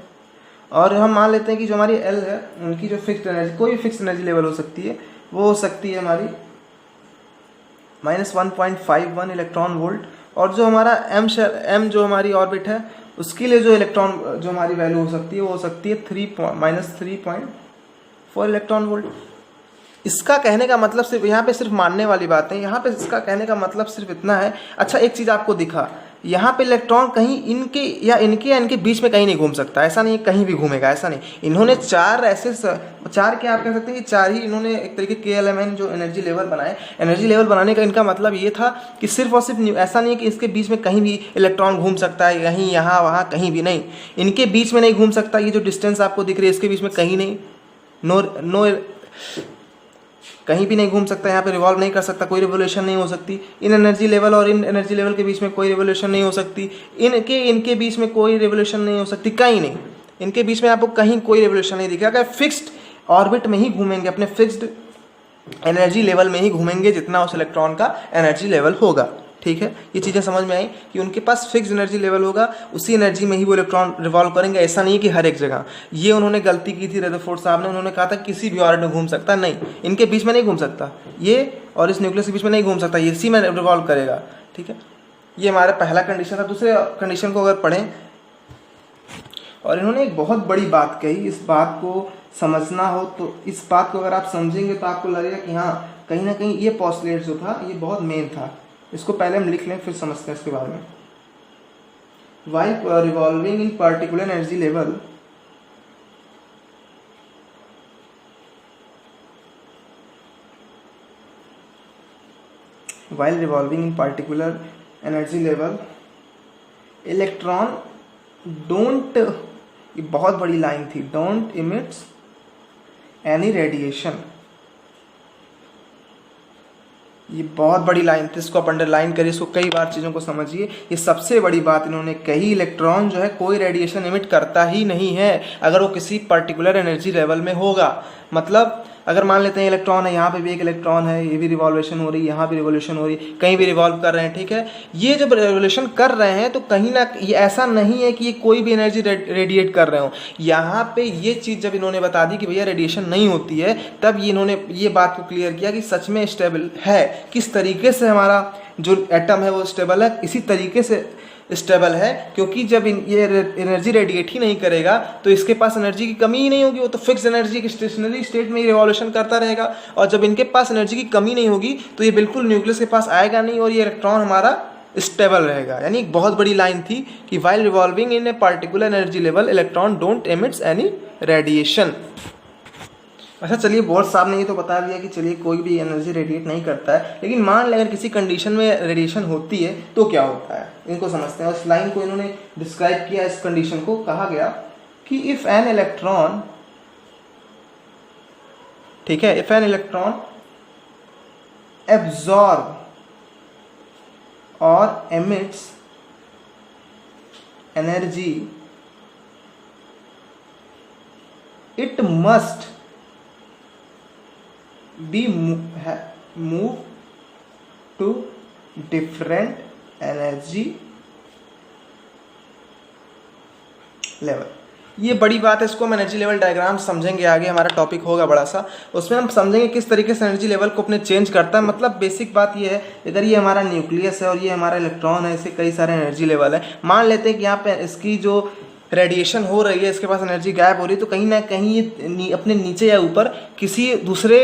और हम मान लेते हैं कि जो हमारी एल है उनकी जो फिक्स एनर्जी, कोई भी फिक्स एनर्जी लेवल हो सकती है, वो हो सकती है हमारी -1.51 इलेक्ट्रॉन वोल्ट, और जो हमारा एम जो हमारी ऑर्बिट है उसके लिए जो इलेक्ट्रॉन जो हमारी वैल्यू हो सकती है वो हो सकती है -3.4 इलेक्ट्रॉन वोल्ट। इसका कहने का मतलब सिर्फ यहाँ पे सिर्फ मानने वाली बात है, यहाँ पे इसका कहने का मतलब सिर्फ इतना है। अच्छा, एक चीज़ आपको दिखा, यहाँ पे इलेक्ट्रॉन कहीं इनके या इनके बीच में कहीं नहीं घूम सकता, ऐसा नहीं कहीं भी घूमेगा, ऐसा नहीं। इन्होंने चार ऐसे चार क्या आप कह सकते हैं कि चार ही इन्होंने एक तरीके KLMN जो एनर्जी लेवल बनाए। एनर्जी लेवल बनाने का इनका मतलब ये था कि सिर्फ और सिर्फ ऐसा नहीं है कि इसके बीच में कहीं भी इलेक्ट्रॉन घूम सकता है, कहीं यहाँ वहाँ कहीं भी नहीं, इनके बीच में नहीं घूम सकता। ये जो डिस्टेंस आपको दिख रही है इसके बीच में कहीं नहीं, नो कहीं भी नहीं घूम सकता, यहाँ पे रिवॉल्व नहीं कर सकता, कोई रिवोल्यूशन नहीं हो सकती। इन एनर्जी लेवल और इन एनर्जी लेवल के बीच में कोई रिवोल्यूशन नहीं हो सकती, इनके बीच में कोई रिवोल्यूशन नहीं हो सकती, कहीं नहीं, इनके बीच में आपको कहीं कोई रिवोल्यूशन नहीं दिखेगा। अगर फिक्स्ड ऑर्बिट में ही घूमेंगे, अपने फिक्स्ड एनर्जी लेवल में ही घूमेंगे जितना उस इलेक्ट्रॉन का एनर्जी लेवल होगा, ठीक है। ये चीज़ें समझ में आई कि उनके पास फिक्स एनर्जी लेवल होगा, उसी एनर्जी में ही वो इलेक्ट्रॉन रिवॉल्व करेंगे। ऐसा नहीं है कि हर एक जगह, ये उन्होंने गलती की थी रदरफोर्ड साहब ने, उन्होंने कहा था किसी भी ऑर्बिट में घूम सकता, नहीं, इनके बीच में नहीं घूम सकता, ये और इस न्यूक्लियस के बीच में नहीं घूम सकता, ये इसी में रिवॉल्व करेगा, ठीक है। ये हमारा पहला कंडीशन था। दूसरे कंडीशन को अगर पढ़ें, और इन्होंने एक बहुत बड़ी बात कही, इस बात को समझना हो तो, इस बात को अगर आप समझेंगे तो आपको लगेगा कि हाँ कहीं ना कहीं ये पॉस्टुलेट जो था ये बहुत मेन था। इसको पहले हम लिख लें फिर समझते हैं इसके बारे में। While revolving in particular energy level, electron don't, ये बहुत बड़ी लाइन थी, डोंट इमिट्स एनी रेडिएशन, ये बहुत बड़ी लाइन थी, इसको आप अंडरलाइन करिए, इसको कई बार चीज़ों को समझिए। ये सबसे बड़ी बात इन्होंने कही, इलेक्ट्रॉन जो है कोई रेडिएशन इमिट करता ही नहीं है अगर वो किसी पर्टिकुलर एनर्जी लेवल में होगा। मतलब अगर मान लेते हैं इलेक्ट्रॉन है, यहाँ पे भी एक इलेक्ट्रॉन है, ये भी रिवॉल्यूशन हो रही है, यहाँ भी रिवॉल्यूशन हो रही है, कहीं भी रिवॉल्व कर रहे हैं, ठीक है। ये जब रिवॉल्यूशन कर रहे हैं तो कहीं ना, ये ऐसा नहीं है कि ये कोई भी एनर्जी रेडिएट कर रहे हो। यहाँ पे ये चीज़ जब इन्होंने बता दी कि भैया रेडिएशन नहीं होती है, तब ये इन्होंने ये बात को क्लियर किया कि सच में स्टेबल है, किस तरीके से हमारा जो एटम है वो स्टेबल है, इसी तरीके से स्टेबल है, क्योंकि जब ये एनर्जी रेडिएट ही नहीं करेगा तो इसके पास एनर्जी की कमी ही नहीं होगी, वो तो फिक्स एनर्जी की स्टेशनरी स्टेट में ही रिवॉल्यूशन करता रहेगा। और जब इनके पास एनर्जी की कमी नहीं होगी तो ये बिल्कुल न्यूक्लियस के पास आएगा नहीं, और ये इलेक्ट्रॉन हमारा स्टेबल रहेगा। यानी एक बहुत बड़ी लाइन थी कि while revolving in a particular energy level electron don't emits any radiation. अच्छा चलिए, बोर्ड साहब ने ये तो बता दिया कि चलिए कोई भी एनर्जी रेडिएट नहीं करता है, लेकिन मान लें अगर किसी कंडीशन में रेडिएशन होती है तो क्या होता है, इनको समझते हैं। उस लाइन को इन्होंने डिस्क्राइब किया, इस कंडीशन को कहा गया कि इफ एन इलेक्ट्रॉन, ठीक है, इफ एन इलेक्ट्रॉन एब्जॉर्ब और emits energy it must be move to different energy level। ये बड़ी बात है, इसको हम एनर्जी लेवल डायग्राम समझेंगे आगे, हमारा टॉपिक होगा बड़ा सा, उसमें हम समझेंगे किस तरीके से एनर्जी लेवल को अपने चेंज करता है। मतलब बेसिक बात ये है, अगर ये हमारा न्यूक्लियस है और ये हमारा इलेक्ट्रॉन है, इसके कई सारे एनर्जी लेवल है। मान लेते हैं कि यहाँ पे इसकी जो रेडिएशन हो रही है, इसके पास एनर्जी गायब हो रही है, तो कहीं ना कहीं ये अपने नीचे या ऊपर किसी दूसरे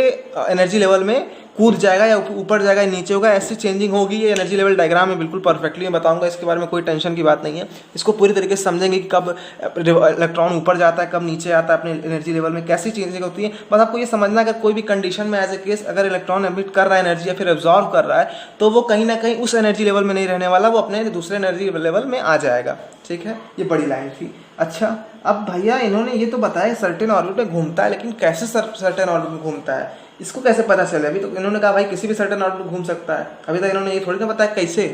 एनर्जी लेवल में कूद जाएगा या ऊपर जाएगा या नीचे होगा, ऐसी चेंजिंग होगी। ये एनर्जी लेवल डायग्राम में बिल्कुल परफेक्टली मैं बताऊंगा, इसके बारे में कोई टेंशन की बात नहीं है। इसको पूरी तरीके से समझेंगे कि कब इलेक्ट्रॉन ऊपर जाता है, कब नीचे आता है अपने एनर्जी लेवल में, कैसी चेंजिंग होती है। बस आपको ये समझना है, अगर कोई भी कंडीशन में एज ए केस अगर इलेक्ट्रॉन एमिट कर रहा है एनर्जी या फिर एब्जॉर्व कर रहा है, तो वो कहीं ना कहीं उस एनर्जी लेवल में नहीं रहने वाला, वो अपने दूसरे एनर्जी लेवल में आ जाएगा। ठीक है, ये बड़ी लाइन थी। अच्छा, अब भैया इन्होंने ये तो बताया सर्टेन ऑर्बिट में घूमता है, लेकिन कैसे सर्टेन ऑर्बिट में घूमता है, इसको कैसे पता चले? अभी तो इन्होंने कहा भाई किसी भी सर्टेन ऑर्बिट में घूम सकता है, अभी तक इन्होंने ये थोड़ी ना बताया कैसे,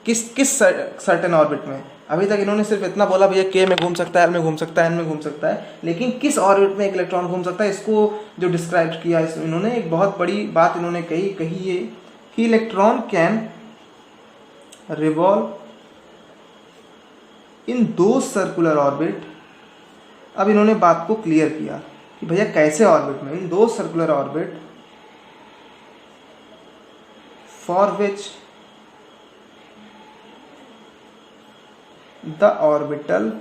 किस सर्टेन ऑर्बिट में। अभी तक इन्होंने सिर्फ इतना बोला भैया के में घूम सकता है, एल में घूम सकता है, एन में घूम सकता है, लेकिन किस ऑर्बिट में एक इलेक्ट्रॉन घूम सकता है, इसको जो डिस्क्राइब किया इन्होंने, एक बहुत बड़ी बात इन्होंने कही ये कि इलेक्ट्रॉन कैन रिवॉल्व इन दो सर्कुलर ऑर्बिट। अब इन्होंने बात को क्लियर किया कि भैया कैसे ऑर्बिट में, इन दो circular orbit for which the orbital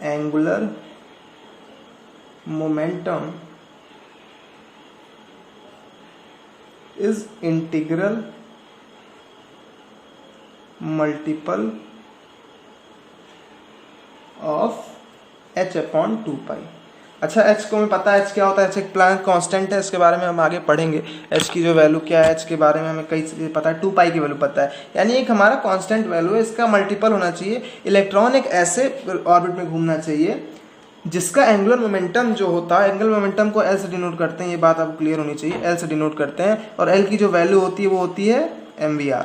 angular momentum is integral multiple of h/2π। अच्छा, h को हमें पता है, h क्या होता है, h एक प्लैंक कांस्टेंट है, इसके बारे में हम आगे पढ़ेंगे। h की जो वैल्यू क्या है, h के बारे में हमें कई चीज़ें पता है, 2π की वैल्यू पता है, यानी एक हमारा कांस्टेंट वैल्यू है, इसका मल्टीपल होना चाहिए। इलेक्ट्रॉन एक ऐसे ऑर्बिट में घूमना चाहिए जिसका एंगुलर मोमेंटम जो होता है, एंगुलर मोमेंटम को L से डिनोट करते हैं, ये बात आपको क्लियर होनी चाहिए, L से डिनोट करते हैं, और L की जो वैल्यू होती है वो होती है mvr।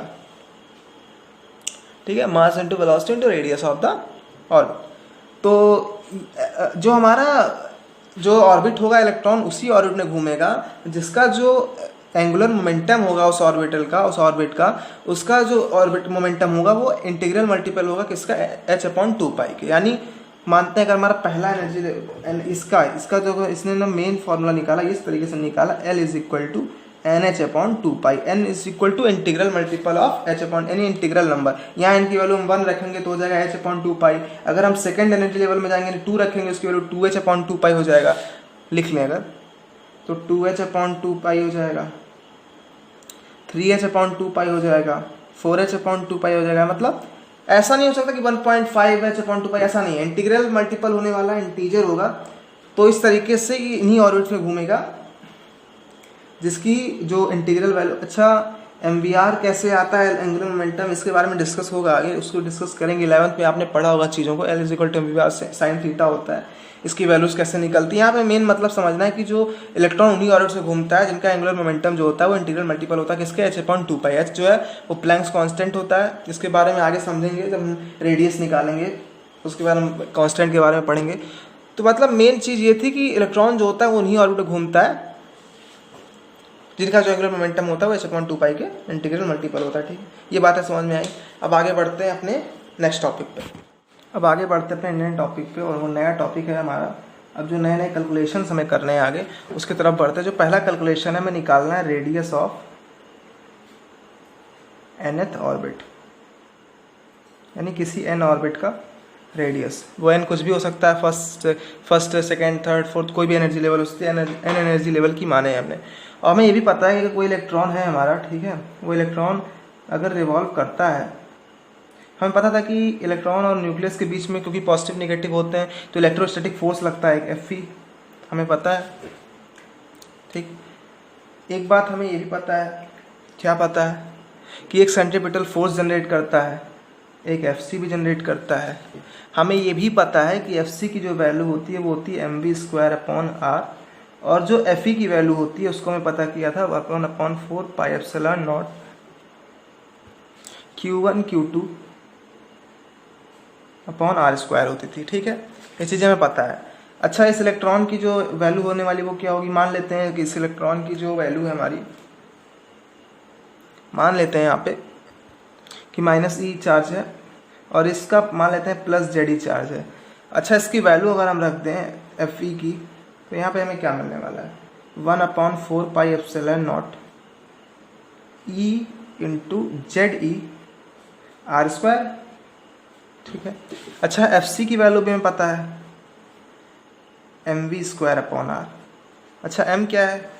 ठीक है, mass into velocity into radius of the orbit. तो जो हमारा जो ऑर्बिट होगा इलेक्ट्रॉन, उसी ऑर्बिट में घूमेगा जिसका जो एंगुलर मोमेंटम होगा उस ऑर्बिटल का, उस ऑर्बिट का, उसका जो ऑर्बिट मोमेंटम होगा वो इंटीग्रल मल्टीपल होगा किसका, h/2π के। यानी मानते हैं अगर हमारा पहला एनर्जी इसका जो इसने ना मेन फॉर्मूला निकाला, इस तरीके से निकाला, L is equal to NH/2π, n is equal to integral multiple of h/n, integral number. यहाँ n की वैल्यू हम 1 रखेंगे तो हो जाएगा h/2π। अगर हम सेकंड एनर्जी लेवल में जाएंगे 2 रखेंगे, उसकी वैल्यू 2h/2π हो जाएगा। लिख लें अगर तो 2h/2π हो जाएगा, 3h/2π हो जाएगा, 4h/2π हो जाएगा। मतलब ऐसा नहीं हो सकता कि 1.5h/2π, ऐसा नहीं है, इंटीग्रल मल्टीपल होने वाला इंटीजर होगा। तो इस तरीके से इन्हीं ऑर्बिट्स में घूमेगा जिसकी जो इंटीग्रल वैल्यू। अच्छा, mvr कैसे आता है, एंगुलर मोमेंटम, इसके बारे में डिस्कस होगा आगे, उसको डिस्कस करेंगे। 11th में आपने पढ़ा होगा चीज़ों को, L is equal to mvr sine theta होता है, इसकी वैल्यूज कैसे निकलती है। यहाँ पे मेन मतलब समझना है कि जो इलेक्ट्रॉन उन्हीं ऑर्बिट से घूमता है जिनका एंगुलर मोमेंटम जो होता है वो इंटीग्रल मल्टीपल होता है किसके, h/2π। h जो है वो प्लैंक्स कांस्टेंट होता है, इसके बारे में आगे समझेंगे जब हम रेडियस निकालेंगे, उसके बाद हम कांस्टेंट के बारे में पढ़ेंगे। तो मतलब मेन चीज़ ये थी कि इलेक्ट्रॉन जो होता है वो उन्हीं ऑर्बिट में घूमता है जिनका जो एंगुलर मोमेंटम होता है वो h/2π के इंटीग्रल मल्टीपल होता है। ठीक है, ये बातें समझ में आई। अब आगे बढ़ते हैं अपने नेक्स्ट टॉपिक पे। अब आगे बढ़ते हैं अपने नए टॉपिक पे, और वो नया टॉपिक है हमारा, अब जो नए नए कैलकुलेशन हमें करने हैं आगे उसकी तरफ बढ़ते हैं। जो पहला कैलकुलेशन है, हमें निकालना है रेडियस ऑफ nth ऑर्बिट, यानी किसी n ऑर्बिट का रेडियस। वो n कुछ भी हो सकता है, फर्स्ट सेकेंड थर्ड फोर्थ, कोई भी एनर्जी लेवल, उससे n एनर्जी लेवल की माने हैं हमने। और हमें ये भी पता है कि कोई इलेक्ट्रॉन है हमारा, ठीक है, वो इलेक्ट्रॉन अगर रिवॉल्व करता है, हमें पता था कि इलेक्ट्रॉन और न्यूक्लियस के बीच में क्योंकि पॉजिटिव नेगेटिव होते हैं तो इलेक्ट्रोस्टैटिक फोर्स लगता है एक Fe, हमें पता है। ठीक, एक बात हमें ये भी पता है, क्या पता है, कि एक सेंट्रीपिटल फोर्स जनरेट करता है, एक Fc भी जनरेट करता है। हमें ये भी पता है कि Fc की जो वैल्यू होती है वो होती है mv²/r, और जो Fe की वैल्यू होती है उसको हमें पता किया था 1/4πε0 Q1 Q2/r² होती थी। ठीक है, ये चीज़ें हमें पता है। अच्छा, इस इलेक्ट्रॉन की जो वैल्यू होने वाली वो क्या होगी, मान लेते हैं कि इस इलेक्ट्रॉन की जो वैल्यू है हमारी, मान लेते हैं यहाँ पे कि -e चार्ज है, और इसका मान लेते हैं प्लस जेड ई चार्ज है। अच्छा, इसकी वैल्यू अगर हम रख दें एफ ई की, तो यहाँ पे हमें क्या मिलने वाला है, 1/4 pi epsilon naught E into Z E R square. ठीक है। अच्छा, एफ सी की वैल्यू भी हमें पता है, M V square upon R. अच्छा, एम क्या है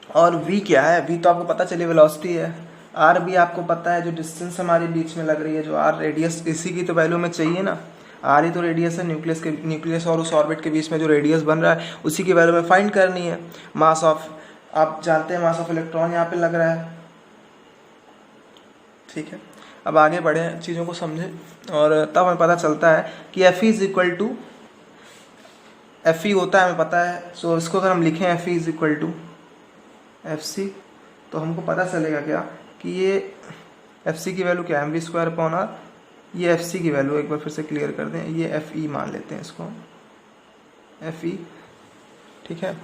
और वी क्या है? वी तो आपको पता चलिए वेलोसिटी है, आर भी आपको पता है जो डिस्टेंस हमारे बीच में लग रही है, जो आर रेडियस, इसी की तो वैल्यू में चाहिए ना। आर ही तो रेडियस है, न्यूक्लियस और उस ऑर्बिट के बीच में जो रेडियस बन रहा है उसी की वैल्यू में फाइंड करनी है। मास ऑफ, आप जानते हैं मास ऑफ इलेक्ट्रॉन यहाँ पे लग रहा है। ठीक है, अब आगे बढ़े, चीज़ों को समझें और तब हमें पता चलता है कि F E is equal to, F E होता है हमें पता है। सो इसको अगर हम लिखें F E is equal to F C, तो हमको पता चलेगा क्या कि ये एफ सी की वैल्यू क्या है, M V square upon R. ये एफ सी की वैल्यू एक बार फिर से क्लियर कर दें, ये एफ ई मान लेते हैं इसको, एफ ई। ठीक है,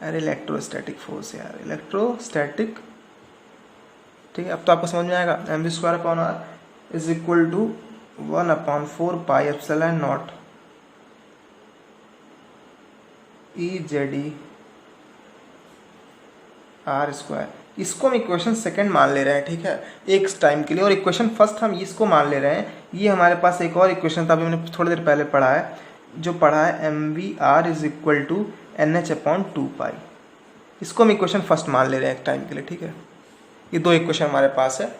अरे इलेक्ट्रोस्टैटिक फोर्स यार, इलेक्ट्रोस्टैटिक। ठीक है, अब तो आपको समझ में आएगा। M V square upon R is equal to 1/4 pi epsilon naught E Z E R square. इसको हम इक्वेशन सेकंड मान ले रहे हैं, ठीक है, एक टाइम के लिए, और इक्वेशन फर्स्ट हम इसको मान ले रहे हैं। ये हमारे पास एक और इक्वेशन था, अभी मैंने थोड़ी देर पहले पढ़ा है, जो पढ़ा है M V R is equal to N H upon 2 pi. इसको हम इक्वेशन फर्स्ट मान ले रहे हैं एक टाइम के लिए। ठीक है, ये दो इक्वेशन हमारे पास है।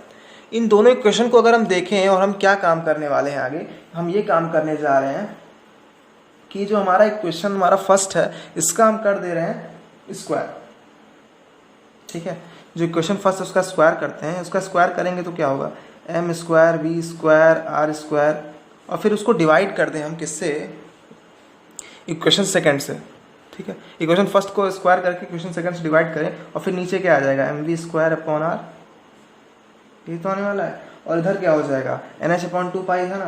इन दोनों इक्वेशन को अगर हम देखें और हम क्या काम करने वाले हैं आगे, हम ये काम करने जा रहे हैं कि जो हमारा इक्वेशन हमारा फर्स्ट है इसका हम कर दे रहे हैं स्क्वायर। ठीक है, जो इक्वेशन फर्स्ट है उसका स्क्वायर करते हैं। उसका स्क्वायर करेंगे तो क्या होगा, M square V square R square, और फिर उसको डिवाइड कर दें हम किससे, इक्वेशन सेकंड से। ठीक है, इक्वेशन फर्स्ट को स्क्वायर करके इक्वेशन सेकंड से डिवाइड करें, और फिर नीचे क्या आ जाएगा, M V square upon R, ये तो आने वाला है। और इधर क्या हो जाएगा, एन एच अपॉन 2 पाई है ना,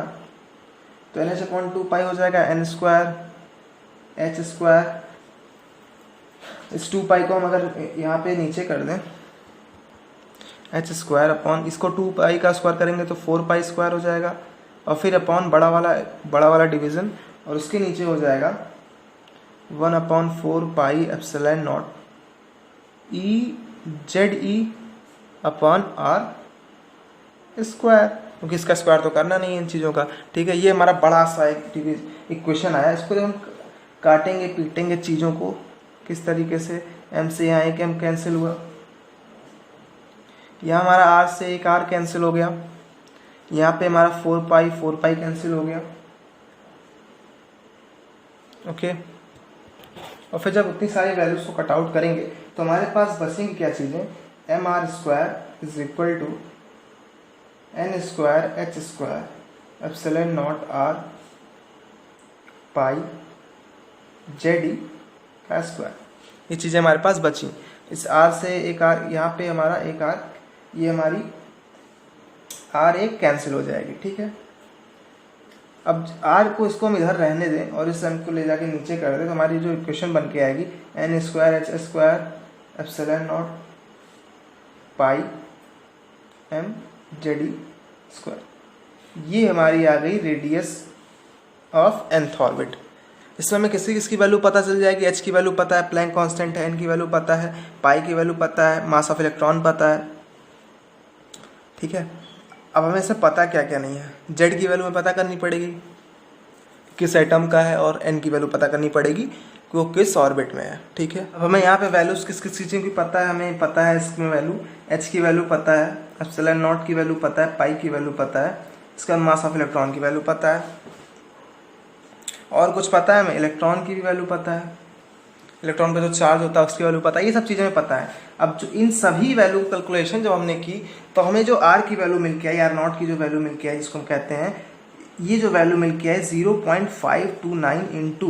तो एन एच अपॉन 2 पाई हो जाएगा एन स्क्वायर एच स्क्वायर। इस 2 पाई को हम अगर यहाँ पे नीचे कर दें, एच स्क्वायर अपॉन, इसको 2 पाई का स्क्वायर करेंगे तो 4 पाई स्क्वायर हो जाएगा, और फिर अपॉन बड़ा वाला डिवीज़न, और उसके नीचे हो जाएगा 1/4 pi epsilon naught E Z E upon R square, क्योंकि इसका स्क्वायर तो करना नहीं है इन चीज़ों का। ठीक है, ये हमारा बड़ा सा एक इक्वेशन आया। इसको हम काटेंगे पीटेंगे चीज़ों को किस तरीके से, एम से यहाँ एक एम कैंसिल हुआ, यहाँ हमारा आर से एक आर कैंसिल हो गया, यहाँ पे हमारा 4 पाई कैंसिल हो गया। ओके, और फिर जब उतनी सारी वैल्यूज को कट आउट करेंगे तो हमारे पास बचेंगी क्या चीज़ें, M R square is equal to N square H square epsilon nought R pi Z E का स्क्वायर। ये चीज़ें हमारे पास बची। इस आर से एक आर, यहाँ पे हमारा एक आर, ये हमारी आर एक कैंसिल हो जाएगी। ठीक है, अब आर को इसको हम इधर रहने दें और इस एम को ले जाके नीचे कर दें, तो हमारी जो इक्वेशन बन के आएगी N square H square epsilon naught pi M Z E square. ये हमारी आ गई रेडियस ऑफ nth ऑर्बिट। इसमें हमें किसकी वैल्यू पता चल जाएगी, एच की वैल्यू पता है, प्लैंक कांस्टेंट है, एन की वैल्यू पता है, पाई की वैल्यू पता है, मास ऑफ इलेक्ट्रॉन पता है। ठीक है, अब हमें से पता क्या क्या नहीं है, जेड की वैल्यू हमें पता करनी पड़ेगी किस एटम का है, और एन की वैल्यू पता करनी पड़ेगी कि वो किस ऑर्बिट में है। ठीक है, अब हमें यहाँ पे वैल्यूज किस किस चीज़ों की पता है, हमें पता है इसमें वैल्यू, एच की वैल्यू पता है, एप्सिलॉन नॉट की वैल्यू पता है, पाई की वैल्यू पता है, इसका मास ऑफ इलेक्ट्रॉन की वैल्यू पता है, और कुछ पता है हमें, इलेक्ट्रॉन की भी वैल्यू पता है, इलेक्ट्रॉन का जो चार्ज होता है उसकी वैल्यू पता है, ये सब चीज़ें हमें पता है। अब जो इन सभी वैल्यू कैलकुलेशन जब हमने की तो हमें जो आर की वैल्यू मिल के आई, आर नॉट की जो वैल्यू मिल के आई, जिसको हम कहते हैं, ये जो वैल्यू मिल के आई 0.529 इंटू,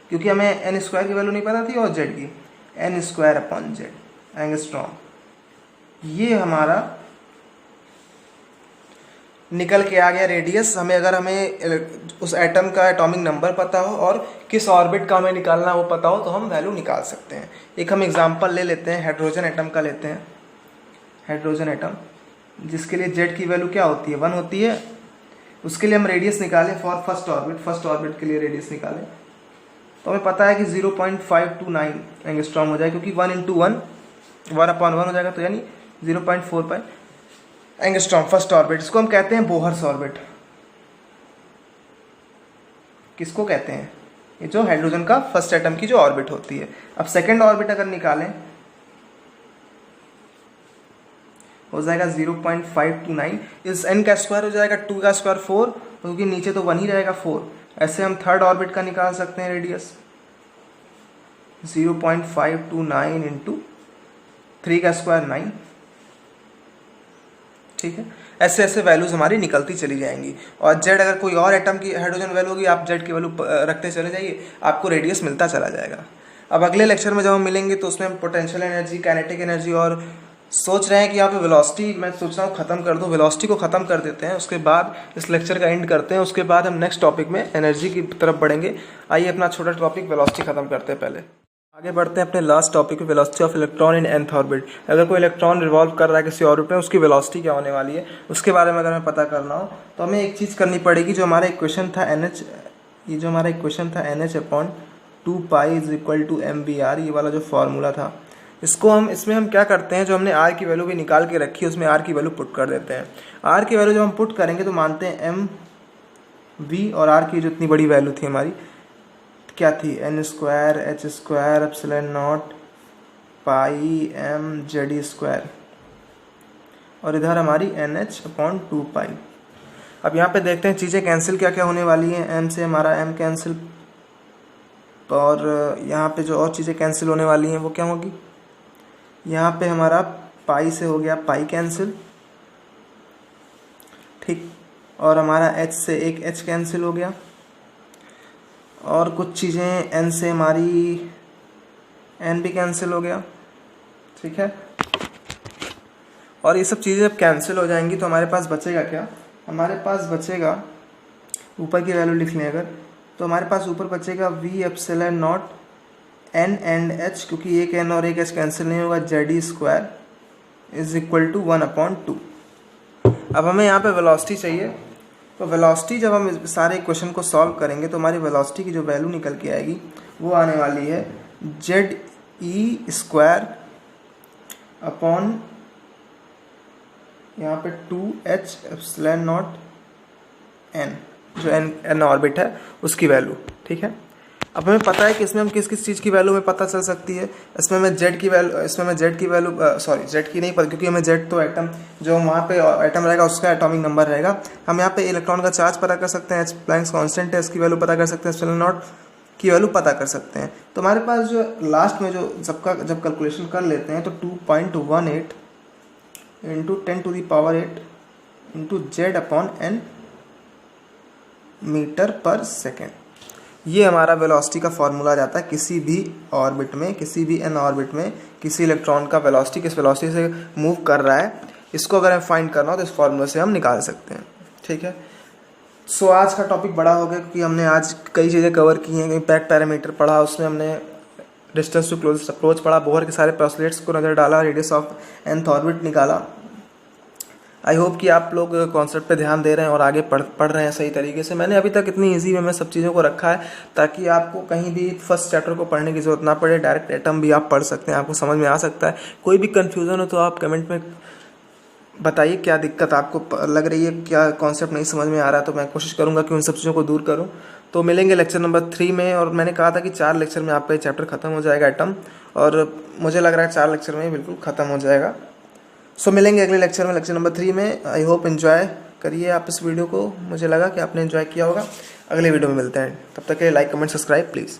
क्योंकि हमें एन स्क्वायर की वैल्यू नहीं पता थी और जेड की, N square upon Z angstrom. ये हमारा निकल के आ गया रेडियस। हमें उस एटम का एटॉमिक नंबर पता हो और किस ऑर्बिट का हमें निकालना वो पता हो तो हम वैल्यू निकाल सकते हैं। एक हम एग्जांपल ले लेते हैं, हाइड्रोजन एटम का लेते हैं। हाइड्रोजन एटम जिसके लिए जेड की वैल्यू क्या होती है, 1 होती है। उसके लिए हम रेडियस निकालें फॉर फर्स्ट ऑर्बिट के लिए रेडियस निकालें तो हमें पता है कि 0.529 एंगस्ट्रॉम हो जाएगा, क्योंकि 1 इंटू 1/1 हो जाएगा, तो यानी 0.45 एंगस्ट्रॉम फर्स्ट ऑर्बिट। इसको हम कहते हैं बोहर्स ऑर्बिट। किसको कहते हैं? ये जो हाइड्रोजन का फर्स्ट एटम की जो ऑर्बिट होती है। अब सेकेंड ऑर्बिट अगर निकालें हो जाएगा 0.529, इस n का स्क्वायर हो जाएगा 2 का स्क्वायर 4, क्योंकि नीचे तो 1 ही रहेगा 4। ऐसे हम थर्ड ऑर्बिट का निकाल सकते हैं रेडियस 0.529 इंटू 3 का स्क्वायर 9। ठीक है, ऐसे ऐसे वैल्यूज हमारी निकलती चली जाएंगी। और जेड अगर कोई और एटम की हाइड्रोजन वैल्यू होगी, आप जेड की वैल्यू रखते चले जाइए, आपको रेडियस मिलता चला जाएगा। अब अगले लेक्चर में जब हम मिलेंगे तो उसमें हम पोटेंशियल एनर्जी, काइनेटिक एनर्जी और सोच रहे हैं कि यहाँ पे वेलोसिटी, मैं सोच रहा हूँ ख़त्म कर दूँ, वेलोसिटी को ख़त्म कर देते हैं, उसके बाद इस लेक्चर का एंड करते हैं। उसके बाद हम नेक्स्ट टॉपिक में एनर्जी की तरफ बढ़ेंगे। आइए अपना छोटा टॉपिक वेलोसिटी ख़त्म करते हैं। पहले आगे बढ़ते हैं अपने लास्ट टॉपिक पे, velocity of electron in nth orbit. अगर कोई इलेक्ट्रॉन रिवॉल्व कर रहा है किसी ऑर्बिट में, उसकी वेलोसिटी क्या होने वाली है, उसके बारे में अगर हमें पता करना हो तो हमें एक चीज़ करनी पड़ेगी। जो हमारा इक्वेशन था NH, ये जो हमारा इक्वेशन था NH/2π = mvr, ये वाला जो फॉर्मूला था, इसमें हम क्या करते हैं, जो हमने r की वैल्यू भी निकाल के रखी है उसमें r की वैल्यू पुट कर देते हैं। r की वैल्यू जब हम पुट करेंगे तो मानते हैं mv, और r की जो इतनी बड़ी वैल्यू थी हमारी क्या थी, n² h² ε0 πmze², और इधर हमारी NH/2π। अब यहाँ पे देखते हैं चीज़ें कैंसिल क्या क्या होने वाली हैं। m से हमारा m कैंसिल, और यहाँ पे जो और चीज़ें कैंसिल होने वाली हैं वो क्या होगी, यहाँ पे हमारा पाई से हो गया पाई कैंसिल, ठीक, और हमारा h से एक h कैंसिल हो गया, और कुछ चीज़ें n से हमारी n भी कैंसिल हो गया। ठीक है, और ये सब चीज़ें जब कैंसिल हो जाएंगी तो हमारे पास बचेगा क्या, हमारे पास बचेगा, ऊपर की वैल्यू लिख लें अगर, तो हमारे पास ऊपर बचेगा v ε0 n एंड h, क्योंकि एक n और एक h कैंसिल नहीं होगा, ze² = 1/2। अब हमें यहाँ पे वेलोसिटी चाहिए, तो वेलोसिटी जब हम इस सारे इक्वेशन को सॉल्व करेंगे तो हमारी वेलोसिटी की जो वैल्यू निकल के आएगी वो आने वाली है ze² अपॉन यहाँ पे 2h ε0 n, जो n ऑर्बिट है उसकी वैल्यू। ठीक है, अब हमें पता है कि इसमें हम किस किस चीज़ की वैल्यू में पता चल सकती है। इसमें हमें जेड की वैल्यू सॉरी जेड की नहीं पता, क्योंकि हमें जेड तो एटम जो वहाँ पे एटम रहेगा उसका एटॉमिक नंबर रहेगा। हम यहाँ पे इलेक्ट्रॉन का चार्ज पता कर सकते हैं, प्लैंक्स कांस्टेंट है इसकी वैल्यू पता कर सकते हैं, ε0 की वैल्यू पता कर सकते हैं। तो हमारे पास जो लास्ट में जो जब कैलकुलेशन कर लेते हैं तो 2.18 × 10⁸ इंटू z/n मीटर/सेकेंड, ये हमारा वेलोसिटी का फॉर्मूला आ जाता है। किसी भी ऑर्बिट में, किसी भी n ऑर्बिट में किसी इलेक्ट्रॉन का वेलोसिटी किस वेलोसिटी से मूव कर रहा है, इसको अगर हमें फाइंड करना हो तो इस फॉर्मूले से हम निकाल सकते हैं। ठीक है, सो आज का टॉपिक बड़ा हो गया क्योंकि हमने आज कई चीज़ें कवर की हैं। इम्पैक्ट पैरामीटर पढ़ा, उसमें हमने डिस्टेंस टू क्लोजेस्ट अप्रोच पढ़ा, बोहर के सारे पोस्टुलेट्स को नज़र डाला, रेडियस ऑफ nth ऑर्बिट निकाला। आई होप कि आप लोग कॉन्सेप्ट पे ध्यान दे रहे हैं और आगे पढ़ रहे हैं सही तरीके से। मैंने अभी तक इतनी इजी वे में सब चीज़ों को रखा है ताकि आपको कहीं भी फर्स्ट चैप्टर को पढ़ने की ज़रूरत ना पड़े, डायरेक्ट एटम भी आप पढ़ सकते हैं, आपको समझ में आ सकता है। कोई भी कन्फ्यूज़न हो तो आप कमेंट में बताइए क्या दिक्कत आपको लग रही है, क्या कॉन्सेप्ट नहीं समझ में आ रहा है, तो मैं कोशिश करूँगा कि उन सब चीज़ों को दूर करूँ। तो मिलेंगे लेक्चर नंबर 3 में, और मैंने कहा था कि 4 लेक्चर में आपका ये चैप्टर ख़त्म हो जाएगा एटम, और मुझे लग रहा है 4 लेक्चर में ही बिल्कुल ख़त्म हो जाएगा। सो मिलेंगे अगले लेक्चर में, लेक्चर नंबर 3 में। आई होप एंजॉय करिए आप इस वीडियो को, मुझे लगा कि आपने एंजॉय किया होगा। अगले वीडियो में मिलते हैं, तब तक के लिए लाइक कमेंट सब्सक्राइब प्लीज़।